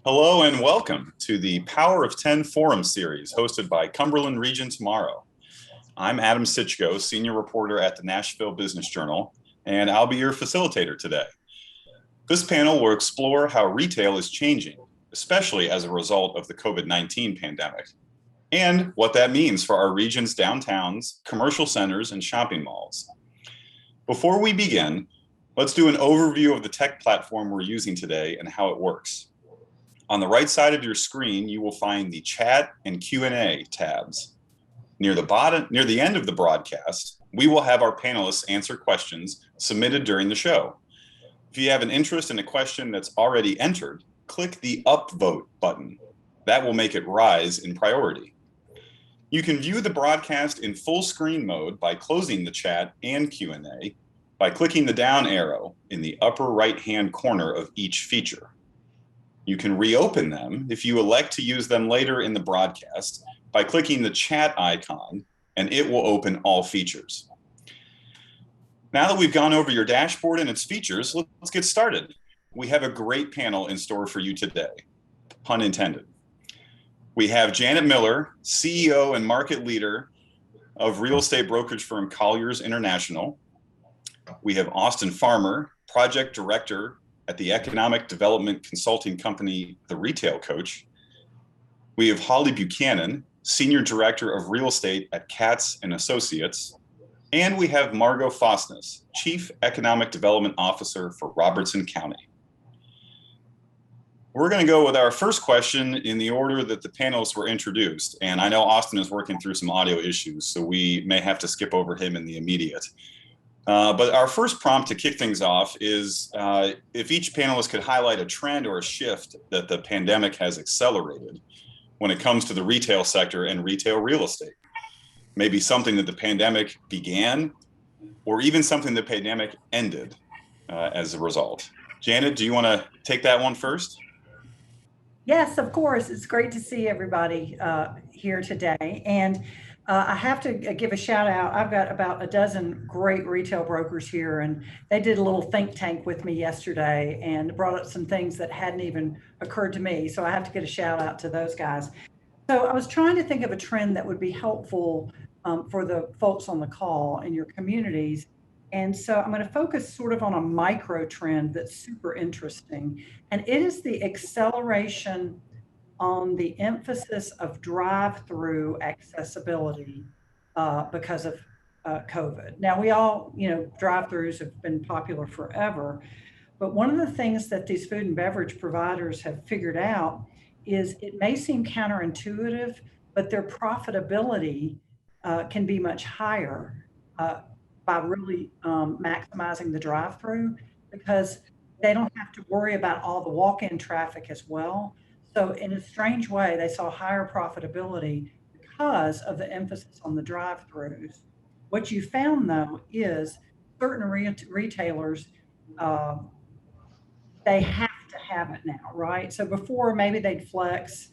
Hello and welcome to the Power of 10 Forum series hosted by Cumberland Region Tomorrow. I'm Adam Sitchko, senior reporter at the Nashville Business Journal, and I'll be your facilitator today. This panel will explore how retail is changing, especially as a result of the COVID-19 pandemic, and what that means for our region's downtowns, commercial centers, and shopping malls. Before we begin, let's do an overview of the tech platform we're using today and how it works. On the right side of your screen, you will find the chat and Q&A tabs. Near the end of the broadcast, we will have our panelists answer questions submitted during the show. If you have an interest in a question that's already entered, click the upvote button. That will make it rise in priority. You can view the broadcast in full screen mode by closing the chat and Q&A by clicking the down arrow in the upper right-hand corner of each feature. You can reopen them if you elect to use them later in the broadcast by clicking the chat icon, and it will open all features. Now that we've gone over your dashboard and its features, let's get started. We have a great panel in store for you today, pun intended. We have Janet Miller, CEO and market leader of real estate brokerage firm Colliers International. We have Austin Farmer, project director at the economic development consulting company, The Retail Coach. We have Holly Buchanan, senior director of real estate at Katz and Associates. And we have Margot Fosnes, chief economic development officer for Robertson County. We're going to go with our first question in the order that the panelists were introduced. And I know Austin is working through some audio issues, so we may have to skip over him in the immediate. But our first prompt to kick things off is if each panelist could highlight a trend or a shift that the pandemic has accelerated when it comes to the retail sector and retail real estate. Maybe something that the pandemic began, or even something the pandemic ended as a result. Janet, do you want to take that one first? Yes, of course. It's great to see everybody here today. And I have to give a shout out. I've got about a dozen great retail brokers here, and they did a little think tank with me yesterday and brought up some things that hadn't even occurred to me. So I have to get a shout out to those guys. So I was trying to think of a trend that would be helpful for the folks on the call in your communities. And so I'm going to focus sort of on a micro trend that's super interesting. And it is the acceleration on the emphasis of drive-through accessibility because of COVID. Now, we all, drive-throughs have been popular forever, but one of the things that these food and beverage providers have figured out is it may seem counterintuitive, but their profitability can be much higher by really maximizing the drive-through, because they don't have to worry about all the walk-in traffic as well. So in a strange way, they saw higher profitability because of the emphasis on the drive-throughs. What you found, though, is certain retailers, they have to have it now, right? So before, maybe they'd flex.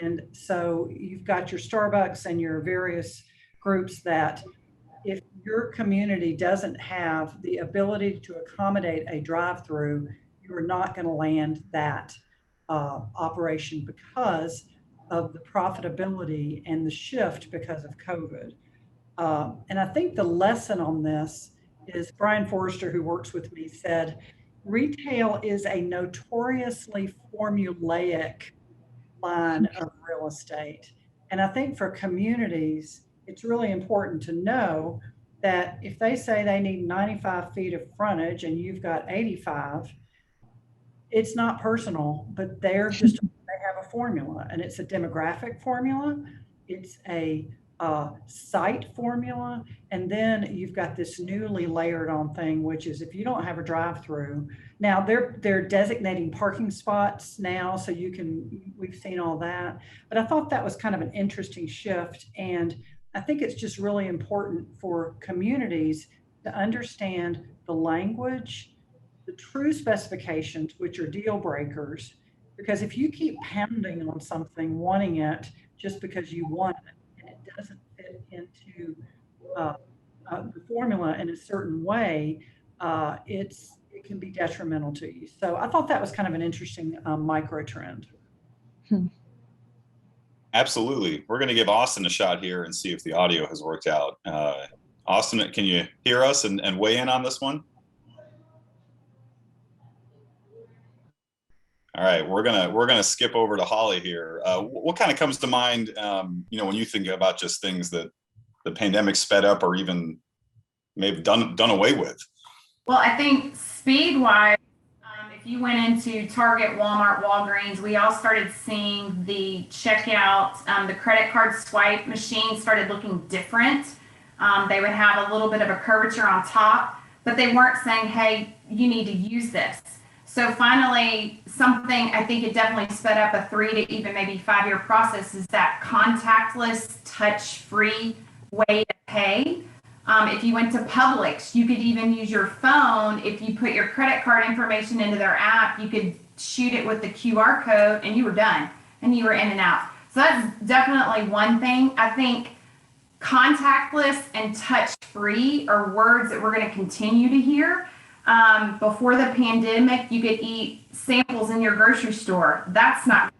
And so you've got your Starbucks and your various groups that if your community doesn't have the ability to accommodate a drive-through, you're not going to land that operation because of the profitability and the shift because of COVID. And I think the lesson on this is Brian Forrester, who works with me, said, retail is a notoriously formulaic line of real estate. And I think for communities, it's really important to know that if they say they need 95 feet of frontage and you've got 85, it's not personal, but they have a formula, and it's a demographic formula. It's a site formula. And then you've got this newly layered on thing, which is if you don't have a drive-through, now they're designating parking spots now, so we've seen all that. But I thought that was kind of an interesting shift. And I think it's just really important for communities to understand the language, the true specifications, which are deal breakers, because if you keep pounding on something, wanting it just because you want it, and it doesn't fit into the formula in a certain way, it can be detrimental to you. So I thought that was kind of an interesting micro trend. Absolutely. We're going to give Austin a shot here and see if the audio has worked out. Austin, can you hear us and weigh in on this one? All right, we're gonna skip over to Holly here. What kind of comes to mind, when you think about just things that the pandemic sped up or even maybe done away with? Well, I think speed-wise, if you went into Target, Walmart, Walgreens, we all started seeing the checkout, the credit card swipe machine started looking different. They would have a little bit of a curvature on top, but they weren't saying, hey, you need to use this. So finally, something, I think it definitely sped up a 3 to even maybe 5 year process, is that contactless, touch-free way to pay. If you went to Publix, you could even use your phone. If you put your credit card information into their app, you could shoot it with the QR code and you were done and you were in and out. So that's definitely one thing. I think contactless and touch-free are words that we're going to continue to hear. Before the pandemic, you could eat samples in your grocery store. That's not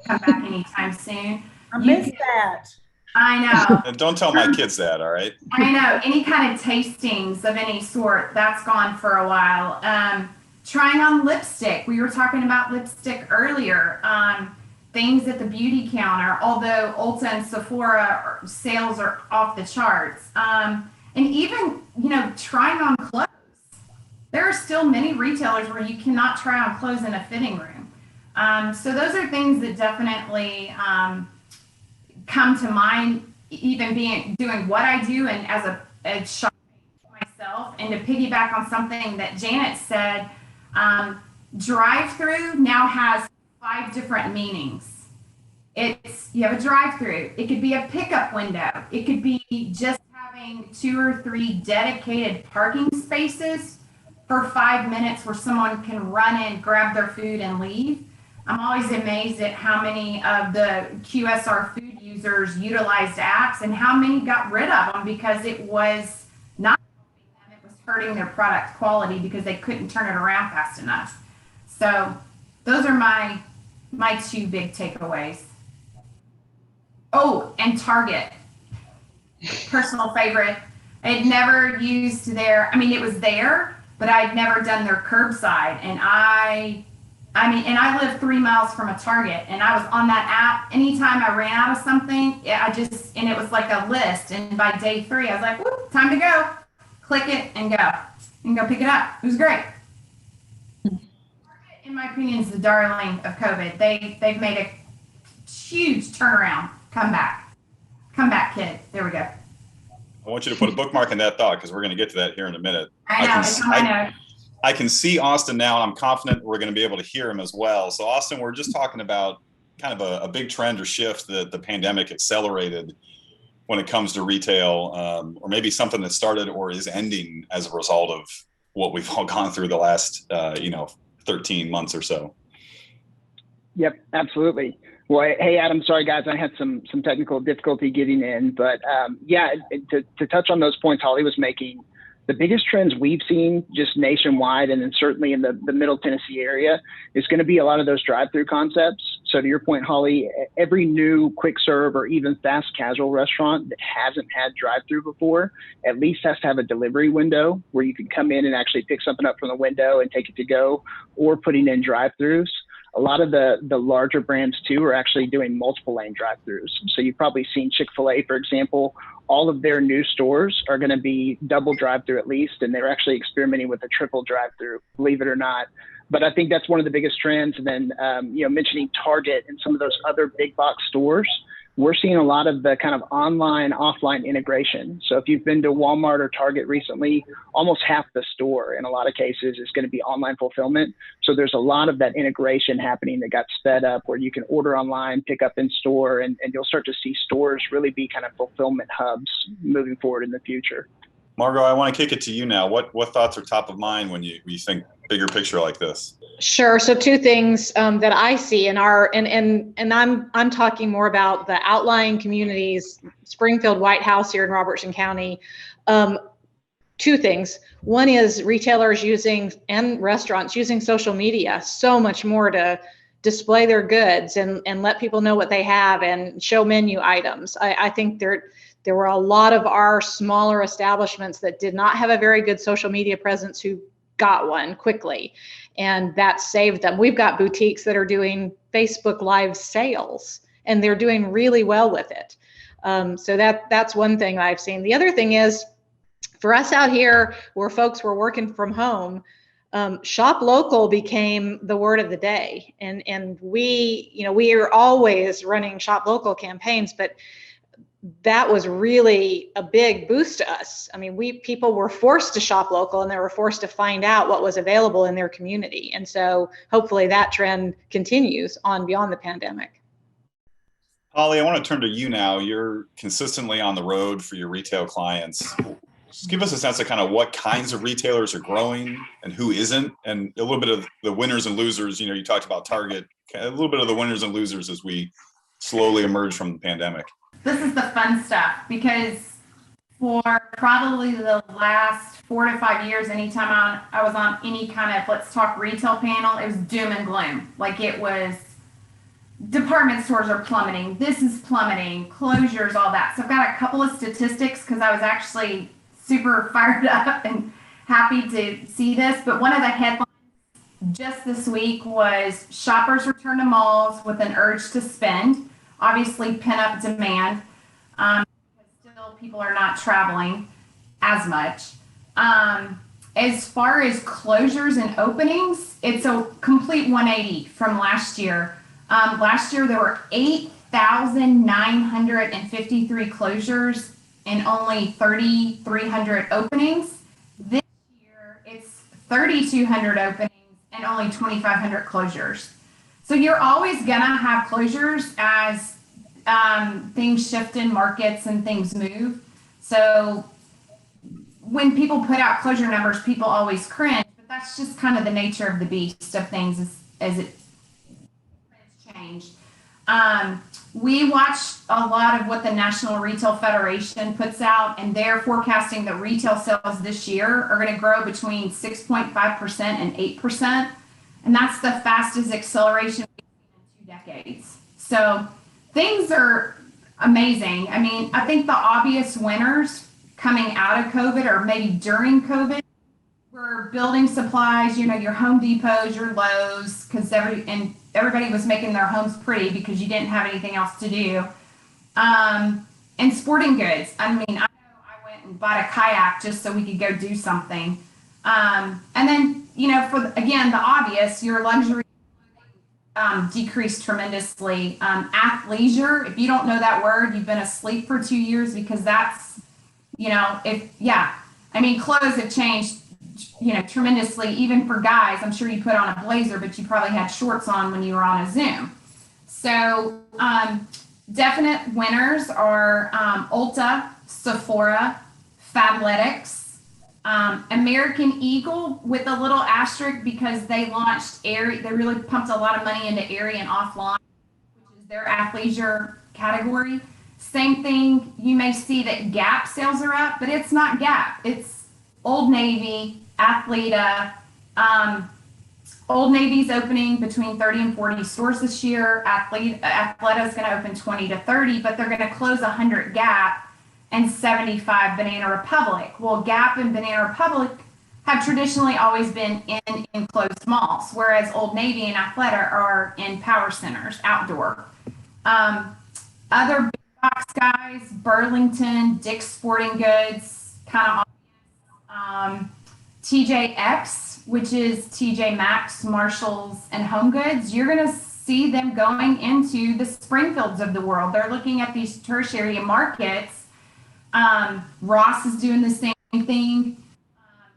going to come back anytime soon. I miss that. I know. And don't tell my kids that, all right? I know. Any kind of tastings of any sort, that's gone for a while. Trying on lipstick. We were talking about lipstick earlier. Things at the beauty counter, although Ulta and Sephora sales are off the charts. And even, trying on clothes. There are still many retailers where you cannot try on clothes in a fitting room. So those are things that definitely come to mind, even doing what I do and as a shopper myself. And to piggyback on something that Janet said, drive-through now has 5 different meanings. You have a drive-through. It could be a pickup window. It could be just having 2 or 3 dedicated parking spaces for 5 minutes where someone can run in, grab their food and leave. I'm always amazed at how many of the QSR food users utilized apps and how many got rid of them because it was not helping them, it was hurting their product quality because they couldn't turn it around fast enough. So those are my 2 big takeaways. Oh, and Target, personal favorite. I had never used it was there, but I'd never done their curbside. And I live 3 miles from a Target, and I was on that app. Anytime I ran out of something, and it was like a list. And by day 3, I was like, whoop, time to go. Click it and go pick it up. It was great. Target, in my opinion, is the darling of COVID. They've made a huge turnaround. Come back, kid. There we go. I want you to put a bookmark in that thought because we're going to get to that here in a minute. I can see Austin now, and I'm confident we're going to be able to hear him as well. So, Austin, we're just talking about kind of a big trend or shift that the pandemic accelerated when it comes to retail, or maybe something that started or is ending as a result of what we've all gone through the last, 13 months or so. Yep, absolutely. Well, hey, Adam, sorry, guys, I had some technical difficulty getting in, but to touch on those points Holly was making, the biggest trends we've seen just nationwide and then certainly in the Middle Tennessee area is going to be a lot of those drive-through concepts. So to your point, Holly, every new quick serve or even fast casual restaurant that hasn't had drive-through before at least has to have a delivery window where you can come in and actually pick something up from the window and take it to go, or putting in drive-throughs. A lot of the larger brands too are actually doing multiple lane drive-throughs. So you've probably seen Chick-fil-A, for example. All of their new stores are going to be double drive-through at least, and they're actually experimenting with a triple drive-through, believe it or not. But I think that's one of the biggest trends. And then, mentioning Target and some of those other big box stores, we're seeing a lot of the kind of online, offline integration. So if you've been to Walmart or Target recently, almost half the store in a lot of cases is going to be online fulfillment. So there's a lot of that integration happening that got sped up where you can order online, pick up in store, and you'll start to see stores really be kind of fulfillment hubs moving forward in the future. Margot, I want to kick it to you now. What thoughts are top of mind when you think bigger picture like this? Sure. So 2 things that I see in I'm talking more about the outlying communities, Springfield, White House here in Robertson County. 2 things. One is retailers and restaurants using social media so much more to display their goods and let people know what they have and show menu items. I think there were a lot of our smaller establishments that did not have a very good social media presence who got one quickly, and that saved them. We've got boutiques that are doing Facebook Live sales, and they're doing really well with it. So that's one thing I've seen. The other thing is, for us out here where folks were working from home, shop local became the word of the day. And we are always running shop local campaigns, but that was really a big boost to us. I mean, people were forced to shop local, and they were forced to find out what was available in their community. And so hopefully that trend continues on beyond the pandemic. Holly, I want to turn to you now. You're consistently on the road for your retail clients. Just give us a sense of kind of what kinds of retailers are growing and who isn't, and a little bit of the winners and losers. You talked about Target, a little bit of the winners and losers as we slowly emerge from the pandemic. This is the fun stuff, because for probably the last 4 to 5 years, anytime I was on any kind of Let's Talk Retail panel, it was doom and gloom. Like, it was department stores are plummeting, this is plummeting, closures, all that. So I've got a couple of statistics, because I was actually super fired up and happy to see this. But one of the headlines just this week was shoppers return to malls with an urge to spend. Obviously, pent-up demand, because still people are not traveling as much. As far as closures and openings, it's a complete 180 from last year. Last year, there were 8,953 closures and only 3,300 openings. This year, it's 3,200 openings and only 2,500 closures. So you're always gonna have closures as things shift in markets and things move. So when people put out closure numbers, people always cringe, but that's just kind of the nature of the beast of things as it changed. We watch a lot of what the National Retail Federation puts out, and they're forecasting that retail sales this year are going to grow between 6.5% and 8%. And that's the fastest acceleration in 2 decades. So things are amazing. I mean, I think the obvious winners coming out of COVID, or maybe during COVID, were building supplies, your Home Depots, your Lowe's, because everybody was making their homes pretty because you didn't have anything else to do. And sporting goods. I mean, I know I went and bought a kayak just so we could go do something. And then, again, the obvious, your luxury decreased tremendously. Athleisure, if you don't know that word, you've been asleep for 2 years, because that's, clothes have changed, tremendously, even for guys. I'm sure you put on a blazer, but you probably had shorts on when you were on a Zoom. So definite winners are Ulta, Sephora, Fabletics, American Eagle, with a little asterisk, because they launched Aerie. They really pumped a lot of money into Aerie and Offline, which is their athleisure category. Same thing, you may see that Gap sales are up, but it's not Gap. It's Old Navy, Athleta. Old Navy's opening between 30 and 40 stores this year. Athleta is going to open 20 to 30, but they're going to close 100 Gap and 75 Banana Republic. Well, Gap and Banana Republic have traditionally always been in enclosed malls, whereas Old Navy and Athleta are in power centers, outdoor. Other big box guys, Burlington, Dick's Sporting Goods, kind of TJX, which is TJ Maxx, Marshalls, and Home Goods. You're going to see them going into the Springfields of the world. They're looking at these tertiary markets. Ross is doing the same thing,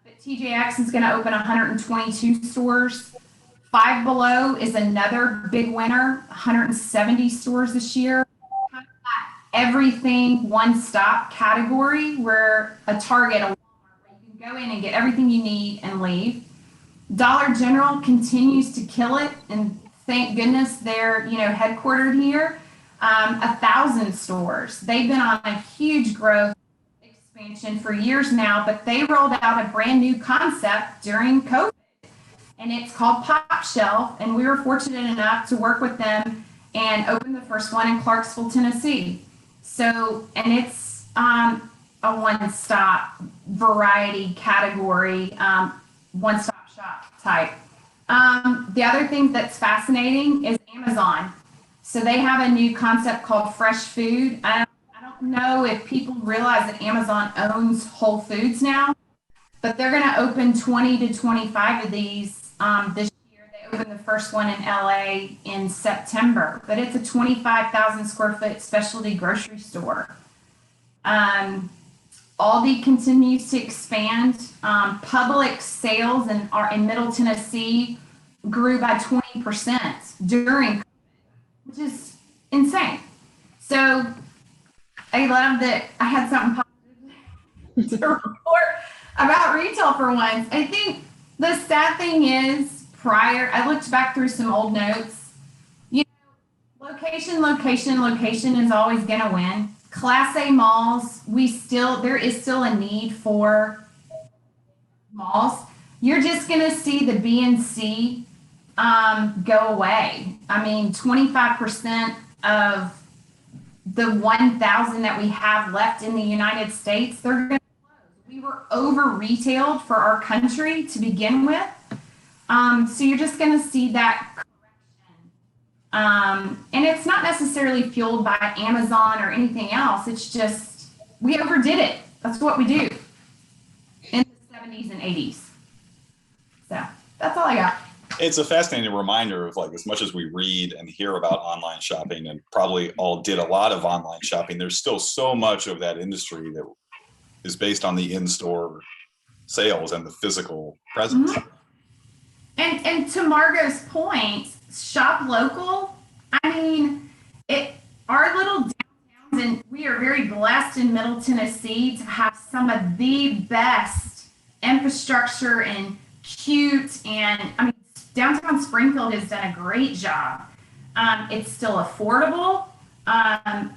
but TJX is going to open 122 stores. Five Below is another big winner, 170 stores this year. Everything one-stop category, where a Target, a Walmart, where you can go in and get everything you need and leave. Dollar General continues to kill it, and thank goodness they're headquartered here. 1,000 stores. They've been on a huge growth expansion for years now, but they rolled out a brand new concept during COVID. and it's called Pop Shelf. And we were fortunate enough to work with them and open the first one in Clarksville, Tennessee. So, and it's a one-stop variety category, one-stop shop type. The other thing that's fascinating is Amazon. So they have a new concept called fresh food. I don't know if people realize that Amazon owns Whole Foods now, but they're going to open 20 to 25 of these this year. They opened the first one in LA in September, but it's a 25,000 square foot specialty grocery store. Aldi continues to expand. Public sales in Middle Tennessee grew by 20% during COVID, which is insane. So I love that I had something positive to report about retail for once. I think the sad thing is I looked back through some old notes. You know, location is always going to win. Class A malls, there is still a need for malls. You're just going to see the B and C go away. I mean, 25% of the 1,000 that we have left in the United States, they're going to close. We were over retailed for our country to begin with. So you're just going to see that correction. And it's not necessarily fueled by Amazon or anything else. It's just, we overdid it. That's what we do in the 70s and 80s. So that's all I got. It's a fascinating reminder of, like, as much as we read and hear about online shopping, and probably all did a lot of online shopping, there's still so much of that industry that is based on the in-store sales and the physical presence. Mm-hmm. And to Margot's point, shop local. I mean, our little downtowns, and we are very blessed in Middle Tennessee to have some of the best infrastructure and cute, and I mean, downtown Springfield has done a great job. It's still affordable.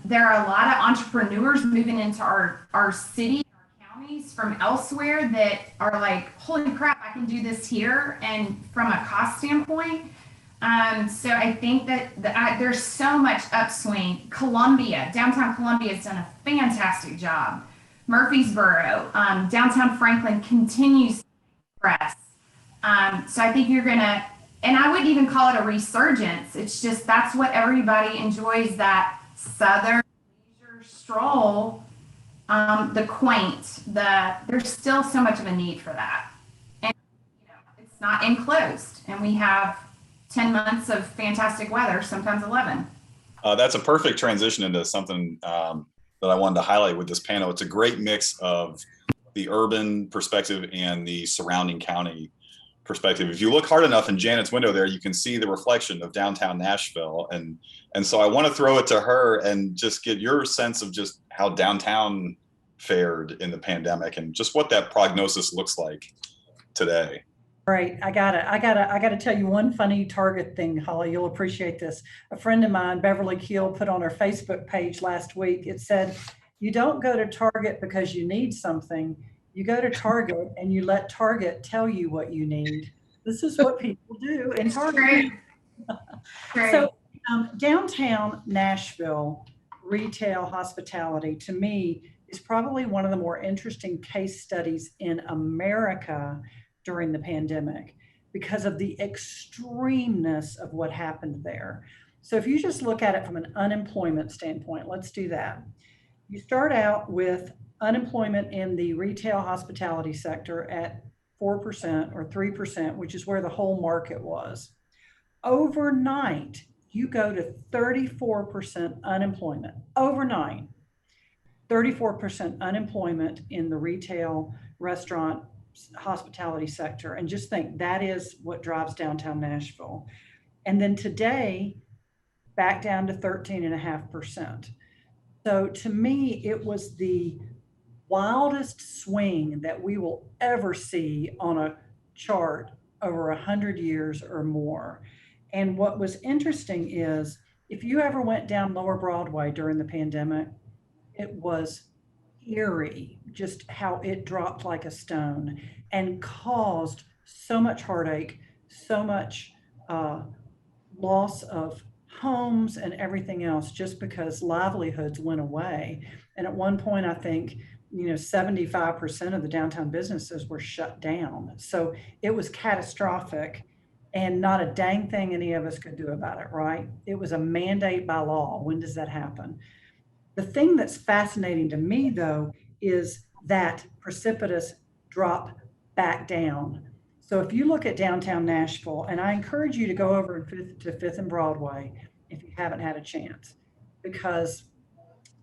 There are a lot of entrepreneurs moving into our city, our counties from elsewhere that are like, holy crap, I can do this here, and from a cost standpoint. So I think that there's so much upswing. Downtown Columbia has done a fantastic job. Murfreesboro, downtown Franklin continues to progress. So I think you're gonna, and I wouldn't even call it a resurgence. It's just, that's what everybody enjoys, that southern leisure stroll, the quaint, there's still so much of a need for that. And it's not enclosed, and we have 10 months of fantastic weather, sometimes 11. That's a perfect transition into something that I wanted to highlight with this panel. It's a great mix of the urban perspective and the surrounding county perspective. If you look hard enough in Janet's window there, you can see the reflection of downtown Nashville. And so I want to throw it to her and just get your sense of just how downtown fared in the pandemic and just what that prognosis looks like today. Right. I gotta tell you one funny Target thing, Holly. You'll appreciate this. A friend of mine, Beverly Keel, put on her Facebook page last week. It said, "You don't go to Target because you need something. You go to Target and you let Target tell you what you need." This is what people do in Target. Great. So downtown Nashville retail hospitality, to me, is probably one of the more interesting case studies in America during the pandemic because of the extremeness of what happened there. So if you just look at it from an unemployment standpoint, let's do that. You start out with unemployment in the retail hospitality sector at 4% or 3%, which is where the whole market was. Overnight, you go to 34% unemployment. Overnight, 34% unemployment in the retail, restaurant, hospitality sector. And just think, that is what drives downtown Nashville. And then today, back down to 13.5%. So to me, it was the wildest swing that we will ever see on a chart over 100 years or more. And what was interesting is, if you ever went down Lower Broadway during the pandemic, it was eerie just how it dropped like a stone and caused so much heartache so much loss of homes and everything else just because livelihoods went away. And at one point, I think, 75% of the downtown businesses were shut down. So it was catastrophic and not a dang thing any of us could do about it, right? It was a mandate by law. When does that happen? The thing that's fascinating to me, though, is that precipitous drop back down. So if you look at downtown Nashville, and I encourage you to go over to Fifth and Broadway if you haven't had a chance, because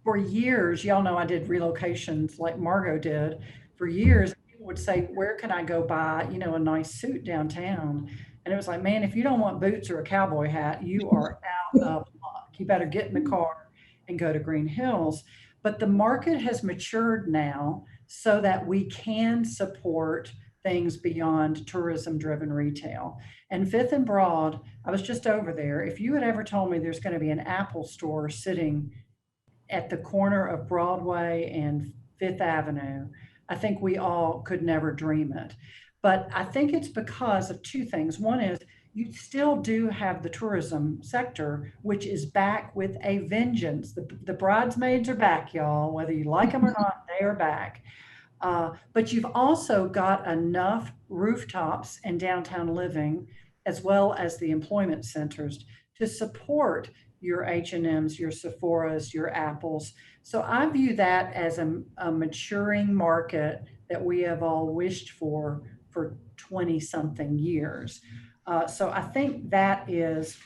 for years, y'all know I did relocations like Margot did. For years, people would say, "Where can I go buy, a nice suit downtown?" And it was like, man, if you don't want boots or a cowboy hat, you are out of luck. You better get in the car and go to Green Hills. But the market has matured now so that we can support things beyond tourism driven retail. And Fifth and Broad, I was just over there. If you had ever told me there's going to be an Apple store sitting at the corner of Broadway and Fifth Avenue, I think we all could never dream it. But I think it's because of two things. One is you still do have the tourism sector, which is back with a vengeance. The bridesmaids are back, y'all. Whether you like them or not, they are back. But you've also got enough rooftops and downtown living, as well as the employment centers, to support your H&Ms, your Sephoras, your Apples. So I view that as a maturing market that we have all wished for 20 something years. So I think that is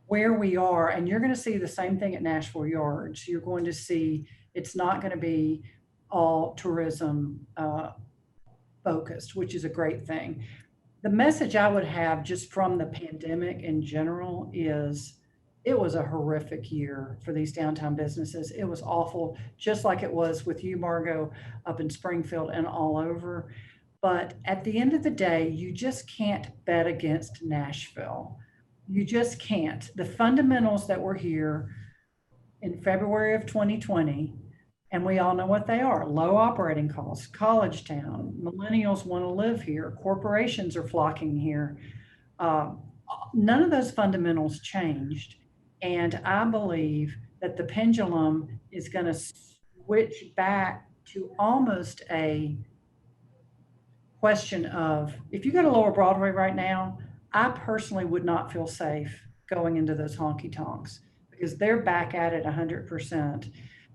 where we are. And you're going to see the same thing at Nashville Yards. You're going to see it's not going to be all tourism focused, which is a great thing. The message I would have just from the pandemic in general is it was a horrific year for these downtown businesses. It was awful, just like it was with you, Margot, up in Springfield and all over. But at the end of the day, you just can't bet against Nashville. You just can't. The fundamentals that were here in February of 2020, and we all know what they are: low operating costs, college town, millennials want to live here, corporations are flocking here. None of those fundamentals changed. And I believe that the pendulum is going to switch back to almost a question of, if you go to Lower Broadway right now, I personally would not feel safe going into those honky tonks because they're back at it 100%.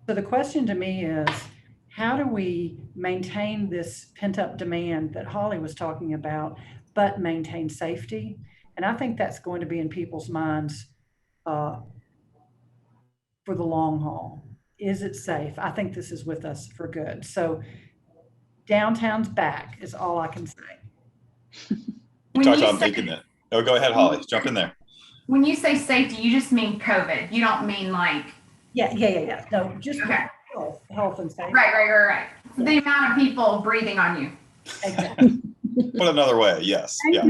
So the question to me is, how do we maintain this pent up demand that Holly was talking about, but maintain safety? And I think that's going to be in people's minds for the long haul. Is it safe? I think this is with us for good. So downtown's back is all I can say. You talked about making it. Oh, go ahead, Holly. Jump in there. When you say safety, you just mean COVID. You don't mean like. Yeah. No, just okay. Health and safety. Right. Yeah. The amount of people breathing on you. Exactly. Put another way, yes. Yeah.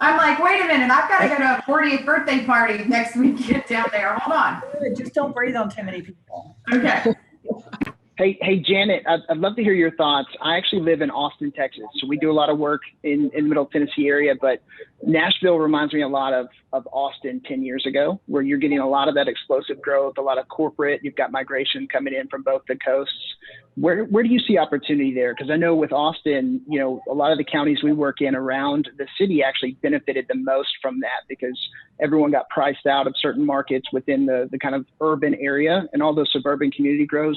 I'm like, wait a minute, I've got to go to a 40th birthday party next weekend down there. Hold on. Just don't breathe on too many people. Okay. Hey, Janet, I'd love to hear your thoughts. I actually live in Austin, Texas, so we do a lot of work in the Middle Tennessee area, but Nashville reminds me a lot of Austin 10 years ago, where you're getting a lot of that explosive growth, a lot of corporate, you've got migration coming in from both the coasts. Where do you see opportunity there? Because I know with Austin, a lot of the counties we work in around the city actually benefited the most from that because everyone got priced out of certain markets within the kind of urban area, and all those suburban community grow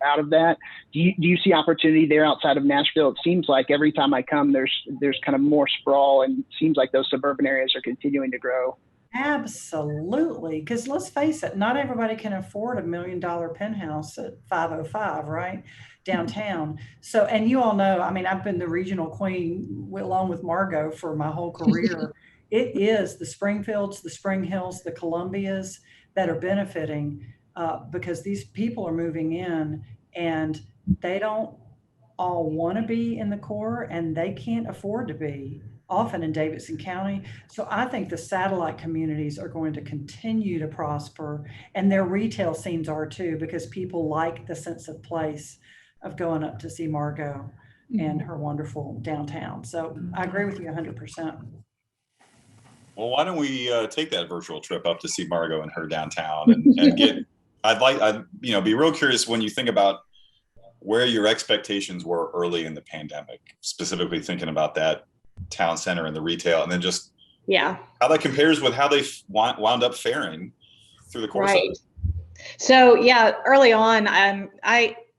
out of that. Do you see opportunity there outside of Nashville? It seems like every time I come, there's kind of more sprawl, and it seems like those suburban areas are continuing to grow. Absolutely. Because let's face it, not everybody can afford $1 million penthouse at 505, right? Downtown. So, and you all know, I mean, I've been the regional queen along with Margot for my whole career. It is the Springfields, the Spring Hills, the Columbias that are benefiting because these people are moving in and they don't all want to be in the core and they can't afford to be often in Davidson County. So I think the satellite communities are going to continue to prosper, and their retail scenes are too, because people like the sense of place of going up to see Margot and her wonderful downtown. So I agree with you 100%. Well, why don't we take that virtual trip up to see Margot and her downtown and get, I'd be real curious when you think about where your expectations were early in the pandemic, specifically thinking about that town center and the retail, and then just how that compares with how they wound up faring through the course of it. So early on,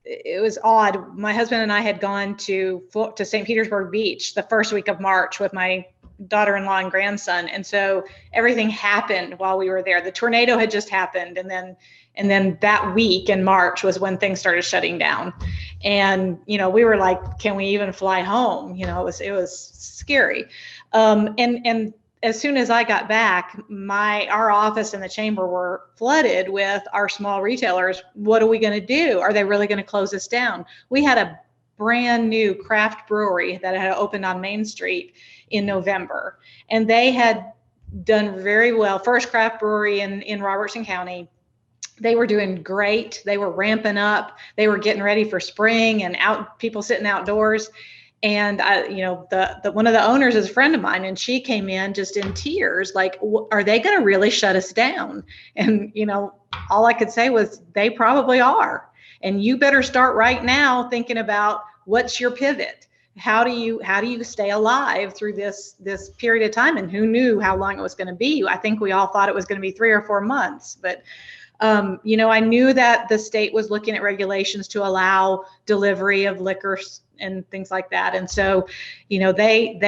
it was odd. My husband and I had gone to St. Petersburg Beach the first week of March with my daughter-in-law and grandson, and so everything happened while we were there. The tornado had just happened, and then that week in March was when things started shutting down, and we were like, can we even fly home? It was scary, and as soon as I got back, our office and the chamber were flooded with our small retailers. What are we going to do? Are they really going to close us down? We had a brand new craft brewery that had opened on Main Street in November, and they had done very well. First craft brewery in Robertson County. They were doing great. They were ramping up. They were getting ready for spring and people sitting outdoors. And one of the owners is a friend of mine, and she came in just in tears, like, are they going to really shut us down? And, all I could say was, they probably are. And you better start right now thinking about what's your pivot. How do you stay alive through this period of time? And who knew how long it was going to be? I think we all thought it was going to be 3 or 4 months, but I knew that the state was looking at regulations to allow delivery of liquor and things like that. And so, they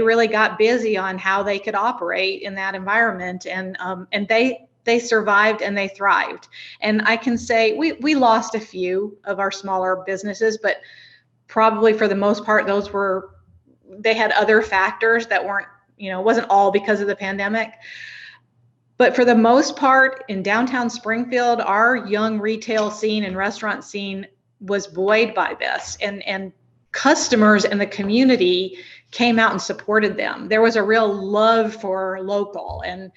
really got busy on how they could operate in that environment. And they survived and they thrived. And I can say we lost a few of our smaller businesses, but probably for the most part, they had other factors that weren't, wasn't all because of the pandemic. But for the most part, in downtown Springfield, our young retail scene and restaurant scene was buoyed by this, and customers and the community came out and supported them. There was a real love for local, and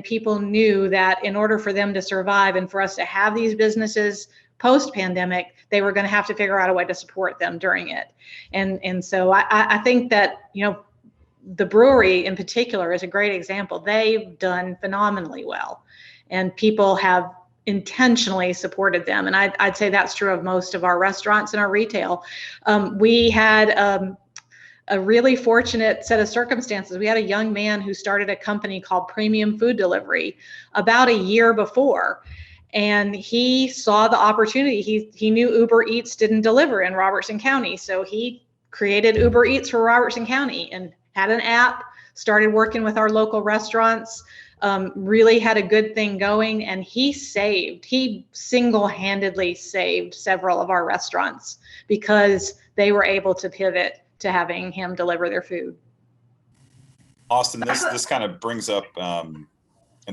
people knew that in order for them to survive and for us to have these businesses post-pandemic, they were going to have to figure out a way to support them during it. And so I think that, the brewery in particular is a great example. They've done phenomenally well, and people have intentionally supported them. And I'd say that's true of most of our restaurants and our retail. We had a really fortunate set of circumstances. We had a young man who started a company called Premium Food Delivery about a year before. And he saw the opportunity. He knew Uber Eats didn't deliver in Robertson County. So he created Uber Eats for Robertson County and had an app, started working with our local restaurants, really had a good thing going. And he single-handedly saved several of our restaurants because they were able to pivot to having him deliver their food. Austin, this kind of brings up an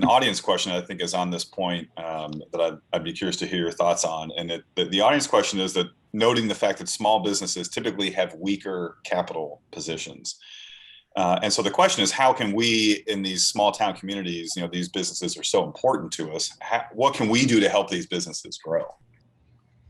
audience question I think is on this point that I'd be curious to hear your thoughts on. And the audience question is that noting the fact that small businesses typically have weaker capital positions. And so the question is, how can we in these small town communities, these businesses are so important to us. What can we do to help these businesses grow?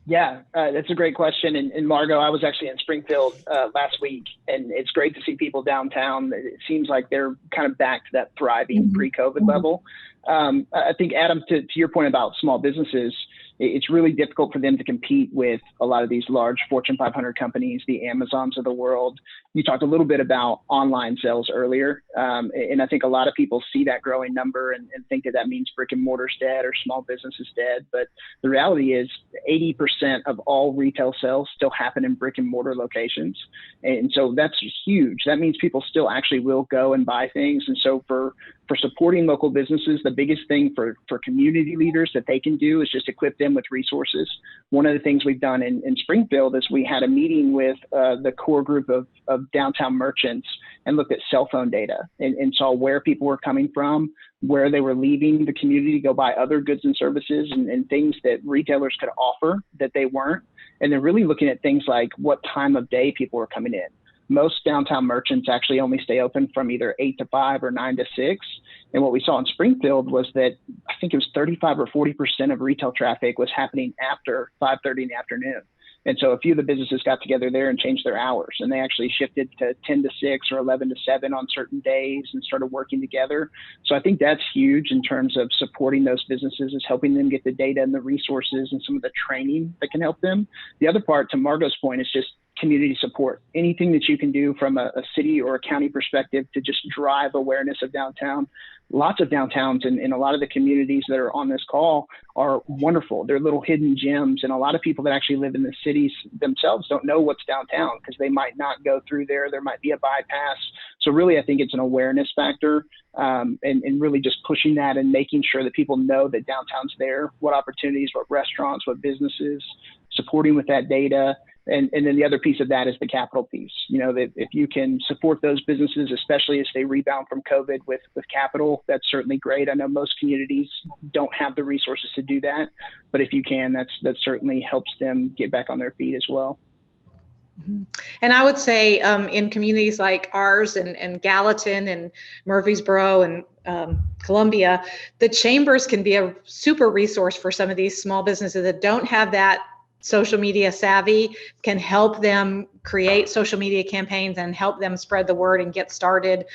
Yeah, that's a great question. And Margot, I was actually in Springfield last week, and it's great to see people downtown. It seems like they're kind of back to that thriving pre-COVID level. I think, Adam, to your point about small businesses, it's really difficult for them to compete with a lot of these large Fortune 500 companies, the Amazons of the world. You talked a little bit about online sales earlier, and I think a lot of people see that growing number and think that means brick and mortar's dead or small business is dead. But the reality is 80% of all retail sales still happen in brick and mortar locations. And so that's huge. That means people still actually will go and buy things. And so for supporting local businesses, the biggest thing for community leaders that they can do is just equip them with resources. One of the things we've done in Springfield is we had a meeting with the core group of downtown merchants and looked at cell phone data and saw where people were coming from, where they were leaving the community to go buy other goods and services and things that retailers could offer that they weren't. And they're really looking at things like what time of day people were coming in. Most downtown merchants actually only stay open from either 8 to 5 or 9 to 6. And what we saw in Springfield was that I think it was 35 or 40% of retail traffic was happening after 5:30 in the afternoon. And so a few of the businesses got together there and changed their hours, and they actually shifted to 10 to 6 or 11 to 7 on certain days and started working together. So I think that's huge in terms of supporting those businesses, is helping them get the data and the resources and some of the training that can help them. The other part, to Margot's point, is just community support. Anything that you can do from a city or a county perspective to just drive awareness of downtown. Lots of downtowns in a lot of the communities that are on this call are wonderful. They're little hidden gems, and a lot of people that actually live in the cities themselves don't know what's downtown because they might not go through there. There might be a bypass. So really, I think it's an awareness factor, and really just pushing that and making sure that people know that downtown's there, what opportunities, what restaurants, what businesses, supporting with that data. And then the other piece of that is the capital piece. You know, that if you can support those businesses, especially as they rebound from COVID with capital, that's certainly great. I know most communities don't have the resources to do that, but if you can, that certainly helps them get back on their feet as well. And I would say in communities like ours and Gallatin and Murfreesboro and Columbia, the chambers can be a super resource for some of these small businesses that don't have that social media savvy, can help them create social media campaigns and help them spread the word and get started.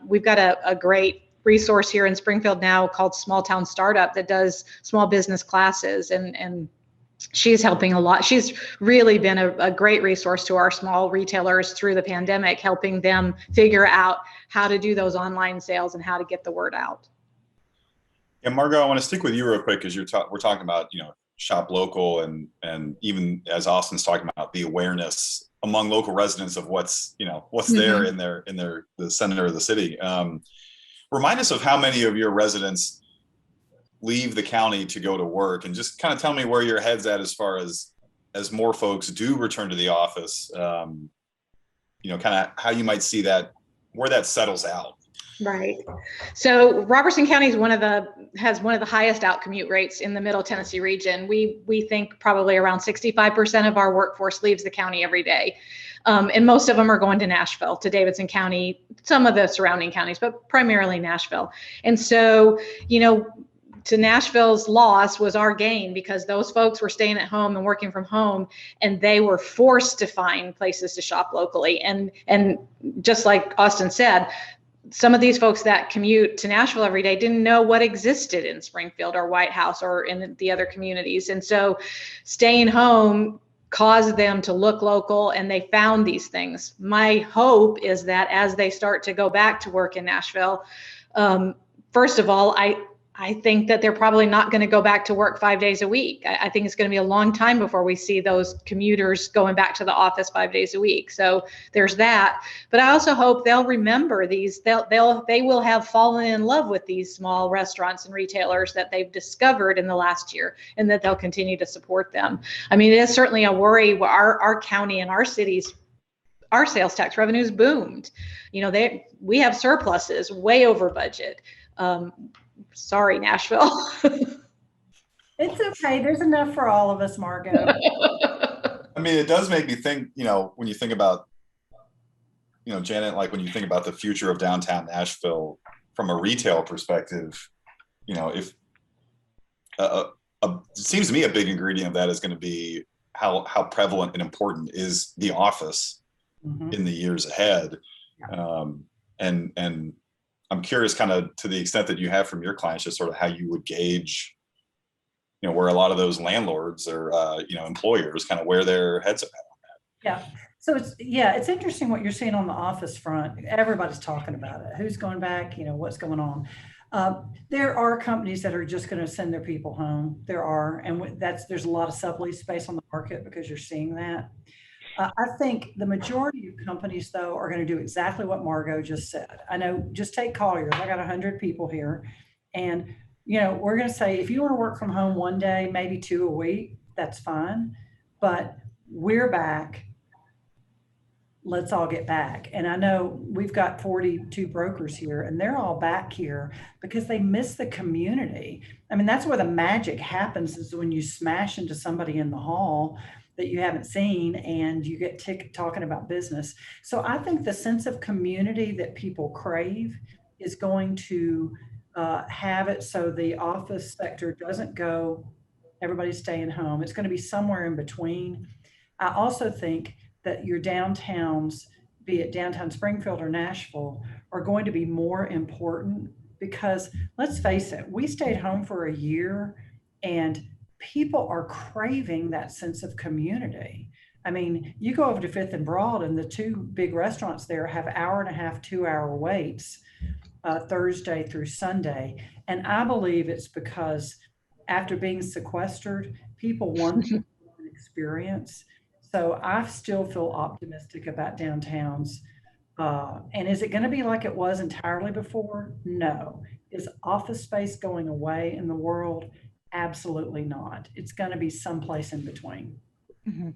We've got a great resource here in Springfield now called Small Town Startup that does small business classes, and she's helping a lot. She's really been a great resource to our small retailers through the pandemic, helping them figure out how to do those online sales and how to get the word out. Yeah, Margot, I want to stick with you real quick because we're talking about, shop local and even as Austin's talking about the awareness among local residents of what's there in the center of the city. Remind us of how many of your residents leave the county to go to work, and just kind of tell me where your head's at as far as more folks do return to the office, kind of how you might see that, where that settles out. Right. So Robertson County is has one of the highest out commute rates in the Middle Tennessee region. We think probably around 65% of our workforce leaves the county every day. And most of them are going to Nashville, to Davidson County, some of the surrounding counties, but primarily Nashville. And so, to Nashville's loss was our gain, because those folks were staying at home and working from home, and they were forced to find places to shop locally. And just like Austin said, some of these folks that commute to Nashville every day didn't know what existed in Springfield or White House or in the other communities. And so staying home caused them to look local, and they found these things. My hope is that as they start to go back to work in Nashville, first of all, I think that they're probably not going to go back to work 5 days a week. I think it's going to be a long time before we see those commuters going back to the office 5 days a week. So there's that. But I also hope they'll remember these. They will have fallen in love with these small restaurants and retailers that they've discovered in the last year, and that they'll continue to support them. I mean, it is certainly a worry. Our county and our cities, our sales tax revenues boomed. We have surpluses way over budget. Sorry, Nashville. It's okay. There's enough for all of us, Margot. I mean, it does make me think, when you think about, Janet, like when you think about the future of downtown Nashville from a retail perspective, if it seems to me a big ingredient of that is going to be how prevalent and important is the office in the years ahead. And I'm curious, kind of to the extent that you have from your clients, just sort of how you would gauge, where a lot of those landlords or, employers kind of where their heads are at on that. Yeah. So it's interesting what you're seeing on the office front. Everybody's talking about it. Who's going back? What's going on? There are companies that are just going to send their people home. There are, and there's a lot of sublease space on the market because you're seeing that. I think the majority of companies, though, are going to do exactly what Margot just said. I know, just take Colliers. I got 100 people here. And, we're going to say, if you want to work from home one day, maybe 2 a week, that's fine. But we're back. Let's all get back. And I know we've got 42 brokers here, and they're all back here because they miss the community. I mean, that's where the magic happens, is when you smash into somebody in the hall that you haven't seen and you get talking about business. So I think the sense of community that people crave is going to have it so the office sector doesn't go, everybody's staying home. It's going to be somewhere in between. I also think that your downtowns, be it downtown Springfield or Nashville, are going to be more important because let's face it, we stayed home for a year and people are craving that sense of community. I mean, you go over to Fifth and Broad, and the two big restaurants there have hour and a half, 2 hour waits Thursday through Sunday. And I believe it's because after being sequestered, people want an experience. So I still feel optimistic about downtowns. And is it going to be like it was entirely before? No. Is office space going away in the world? Absolutely not. It's going to be someplace in between. Mm-hmm.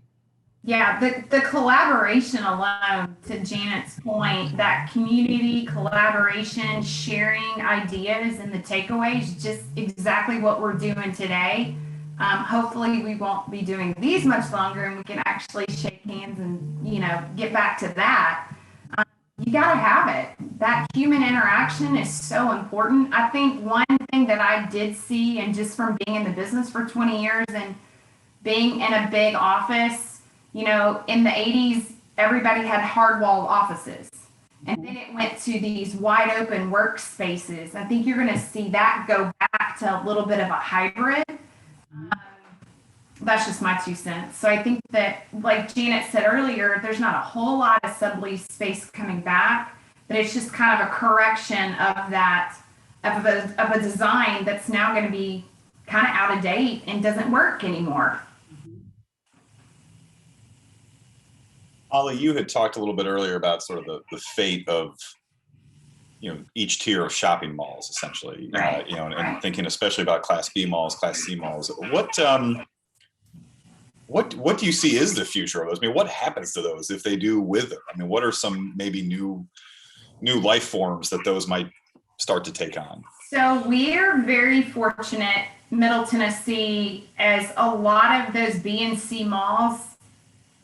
Yeah, the collaboration alone, to Janet's point, that community collaboration, sharing ideas and the takeaways, just exactly what we're doing today. Hopefully we won't be doing these much longer and we can actually shake hands and, you know, get back to that. You got to have it. That human interaction is so important. I think one thing that I did see, and just from being in the business for 20 years and being in a big office, you know, in the 80s, everybody had hard-walled offices. And then it went to these wide open workspaces. I think you're going to see that go back to a little bit of a hybrid. That's just my 2 cents. So I think that, like Janet said earlier, there's not a whole lot of sublease space coming back, but it's just kind of a correction of that, of a design that's now going to be kind of out of date and doesn't work anymore. Holly, you had talked a little bit earlier about sort of the fate of, you know, each tier of shopping malls, essentially, Right. You know, and thinking especially about Class B malls, Class C malls. What do you see is the future of those? I mean, what happens to those if they do wither? I mean, what are some maybe new life forms that those might start to take on? So we're very fortunate, Middle Tennessee, as a lot of those B and C malls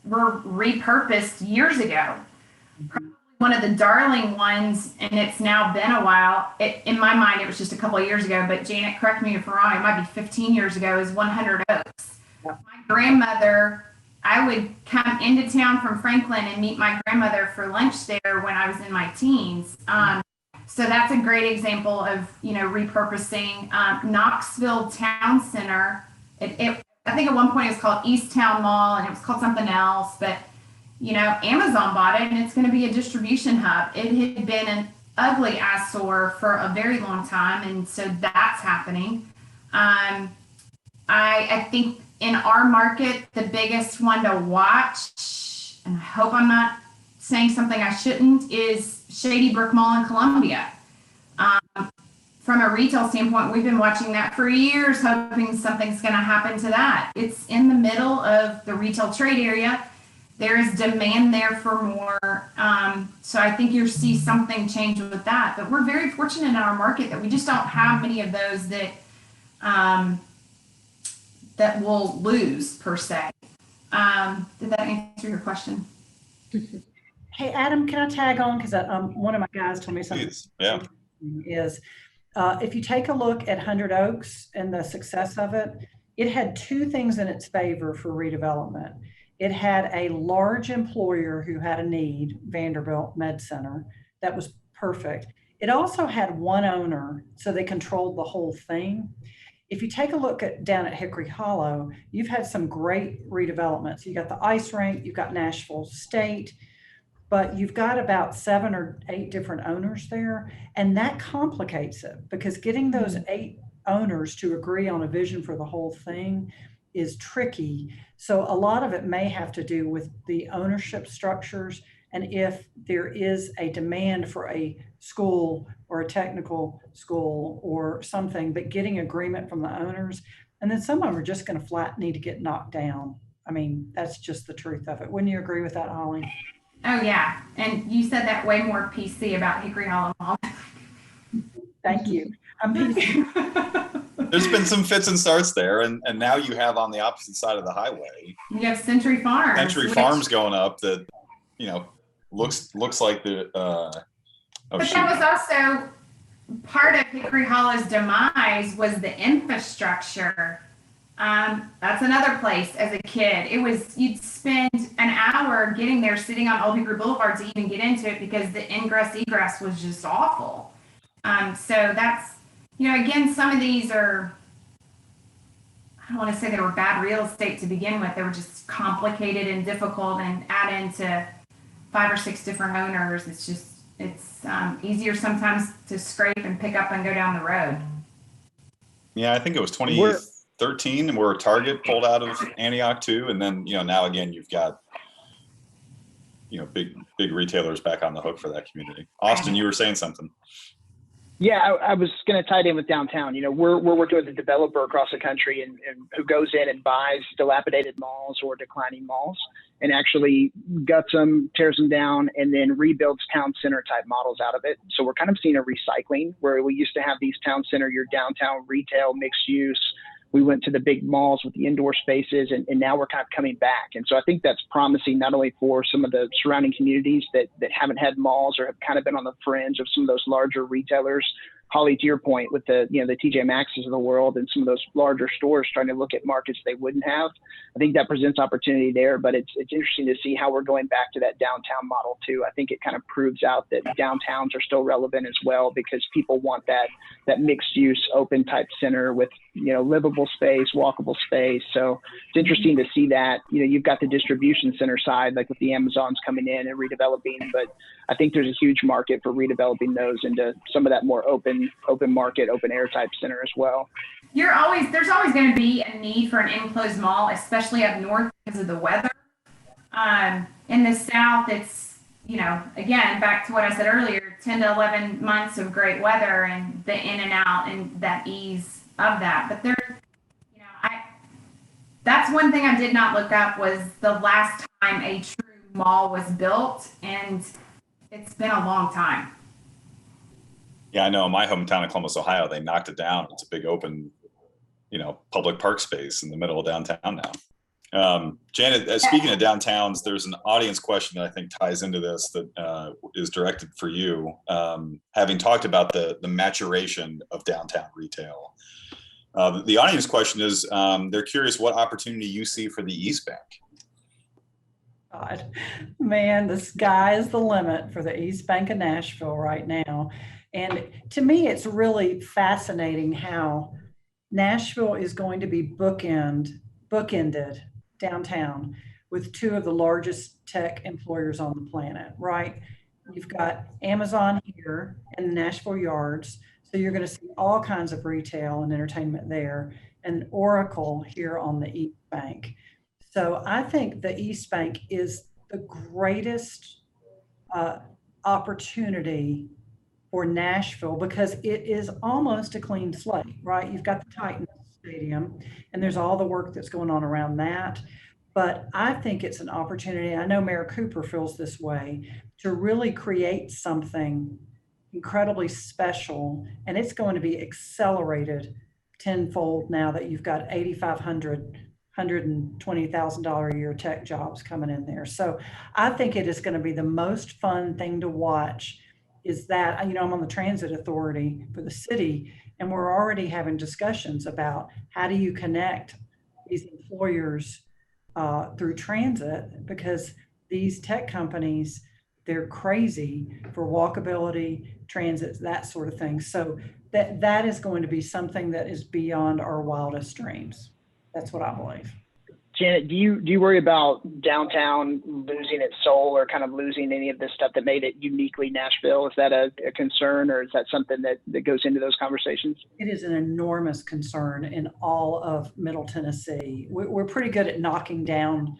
were repurposed years ago. Probably one of the darling ones, and it's now been a while. In my mind, it was just a couple of years ago, but Janet, correct me if I'm wrong, it might be 15 years ago, is 100 Oaks. Yeah. My grandmother, I would come into town from Franklin and meet my grandmother for lunch there when I was in my teens. So that's a great example of, you know, repurposing. Knoxville Town Center, I think at one point it was called East Town Mall and it was called something else, but, you know, Amazon bought it and it's going to be a distribution hub. It had been an ugly eyesore for a very long time, and so that's happening. I think in our market, the biggest one to watch, and I hope I'm not saying something I shouldn't, is Shady Brook Mall in Columbia. From a retail standpoint, we've been watching that for years, hoping something's going to happen to that. It's in the middle of the retail trade area. There is demand there for more. So I think you'll see something change with that. But we're very fortunate in our market that we just don't have many of those that that will lose per se. Did that answer your question? Hey, Adam, can I tag on? Because one of my guys told me something. Please. Yeah. Is if you take a look at 100 Oaks and the success of it, it had 2 things in its favor for redevelopment. It had a large employer who had a need, Vanderbilt Med Center, that was perfect. It also had one owner, so they controlled the whole thing. If you take a look down at Hickory Hollow, you've had some great redevelopments. You got the ice rink, you've got Nashville State, but you've got about 7 or 8 different owners there. And that complicates it because getting those 8 owners to agree on a vision for the whole thing is tricky. So a lot of it may have to do with the ownership structures. And if there is a demand for a school or a technical school or something, but getting agreement from the owners, and then some of them are just going to flat need to get knocked down. I mean, that's just the truth of it. Wouldn't you agree with that, Holly? Oh, yeah. And you said that way more PC about Hickory Hollow Mall. Thank you. I'm PC. There's been some fits and starts there, and now you have on the opposite side of the highway. You have Century Farms. Century Farms going up that, you know, looks like the. But that was also part of Hickory Hollow's demise was the infrastructure. That's another place as a kid. You'd spend an hour getting there, sitting on Old Hickory Boulevard to even get into it because the ingress egress was just awful. So that's, again, some of these are, I don't want to say they were bad real estate to begin with. They were just complicated and difficult, and add into 5 or 6 different owners. It's easier sometimes to scrape and pick up and go down the road. Yeah, I think it was 2013 where Target pulled out of Antioch too, and then now again you've got big retailers back on the hook for that community. Austin, you were saying something. Yeah, I was going to tie it in with downtown. We're working with a developer across the country and who goes in and buys dilapidated malls or declining malls and actually guts them, tears them down, and then rebuilds town center type models out of it. So we're kind of seeing a recycling where we used to have these town center, your downtown retail, mixed use. We went to the big malls with the indoor spaces, and now we're kind of coming back. And so I think that's promising not only for some of the surrounding communities that haven't had malls or have kind of been on the fringe of some of those larger retailers. Holly, to your point, with the TJ Maxx's of the world and some of those larger stores trying to look at markets they wouldn't have, I think that presents opportunity there. But it's interesting to see how we're going back to that downtown model too. I think it kind of proves out that downtowns are still relevant as well, because people want that mixed use, open type center with livable space, walkable space. So it's interesting to see that. You've got the distribution center side, like with the Amazons coming in and redeveloping, but I think there's a huge market for redeveloping those into some of that more open market, open air type center as well. There's always going to be a need for an enclosed mall, especially up north because of the weather. In the south, it's, again, back to what I said earlier, 10 to 11 months of great weather and the in and out and that ease of that. But that's one thing I did not look up was the last time a true mall was built, and it's been a long time. Yeah, I know. In my hometown of Columbus, Ohio, they knocked it down. It's a big open, public park space in the middle of downtown now. Janet, speaking of downtowns, there's an audience question that I think ties into this that is directed for you. Having talked about the maturation of downtown retail, the audience question is, they're curious what opportunity you see for the East Bank. God, man, the sky is the limit for the East Bank of Nashville right now. And to me, it's really fascinating how Nashville is going to be bookended downtown with 2 of the largest tech employers on the planet, right? You've got Amazon here and the Nashville Yards. So you're going to see all kinds of retail and entertainment there, and Oracle here on the East Bank. So I think the East Bank is the greatest opportunity for Nashville because it is almost a clean slate, right? You've got the Titans Stadium, and there's all the work that's going on around that. But I think it's an opportunity, I know Mayor Cooper feels this way, to really create something incredibly special, and it's going to be accelerated tenfold now that you've got 8,500 $120,000 a year tech jobs coming in there. So I think it is going to be the most fun thing to watch is that, I'm on the transit authority for the city, and we're already having discussions about how do you connect these employers through transit, because these tech companies, they're crazy for walkability, transit, that sort of thing. So that is going to be something that is beyond our wildest dreams. That's what I believe. Janet, do you worry about downtown losing its soul or kind of losing any of this stuff that made it uniquely Nashville? Is that a concern, or is that something that goes into those conversations? It is an enormous concern in all of Middle Tennessee. We're pretty good at knocking down